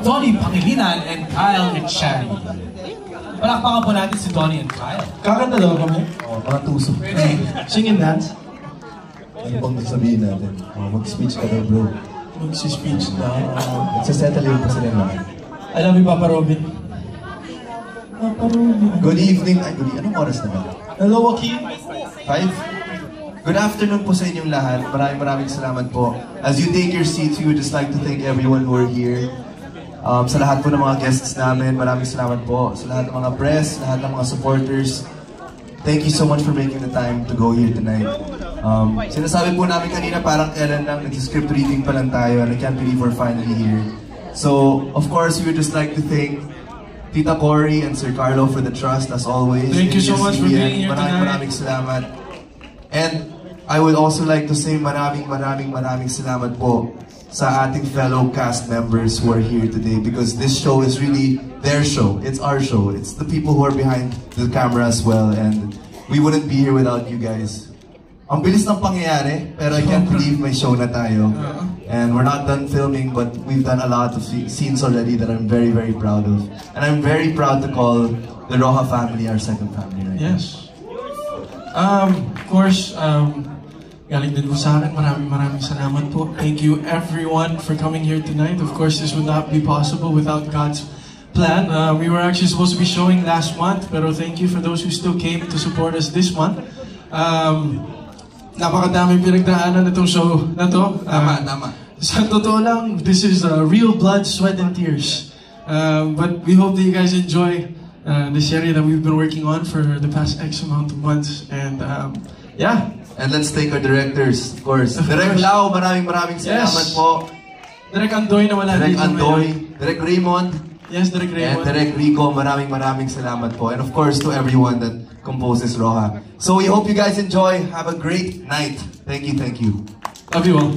Tony Pangilinan and Kyle Echari. Palakpakan po natin si Tony and Kyle. Kakanta daw kami? Oo, mga tuso. Pwede. Sing and dance? Ano bang sabihin natin? Mag-speech ka daw, bro. Magsi-speech na. Nagsasettle pa sila naman. I love you, Papa Robin. Papa Robin. Good evening. Ay, anong oras na ba? Hello, Joaquin. 5? Good afternoon po sa inyong lahat. Maraming salamat po. As you take your seats, we would just like to thank everyone who are here. Sa lahat po ng mga guests namin, maraming salamat po. Sa lahat ng mga press, lahat ng mga supporters. Thank you so much for making the time to go here tonight. Sinasabi po namin kanina parang kailan lang, nag-script reading pa lang tayo and I can't believe we're finally here. So, of course, we would just like to thank Tita Cory and Sir Carlo for the trust as always. Thank you so much for being here tonight. Maraming salamat. And I would also like to say maraming salamat po sa ating fellow cast members who are here today, because this show is really their show. It's our show. It's the people who are behind the camera as well, and we wouldn't be here without you guys. Ang bilis ng pangyayari, pero I can't believe may show na tayo. And we're not done filming, but we've done a lot of scenes already that I'm very proud of. And I'm very proud to call the Roja family our second family right now. Yes. Of course, galing din po sa akin. Maraming salamat po. Thank you everyone for coming here tonight. Of course, this would not be possible without God's plan. We were actually supposed to be showing last month, pero thank you for those who still came to support us this month. Napakadaming pinagdaanan itong show na to. Tama. Sa totoo lang, this is real blood, sweat, and tears. But we hope that you guys enjoy this area that we've been working on for the past X amount of months. And yeah. And let's thank our directors, of course. Direk Lau, maraming salamat po. Direk Andoy na wala Direk dito Andoy, Direk Raymond. Yes, Direk Raymond. And Direk Rico, maraming salamat po. And of course, to everyone that composes Roja. So we hope you guys enjoy. Have a great night. Thank you. Love you all.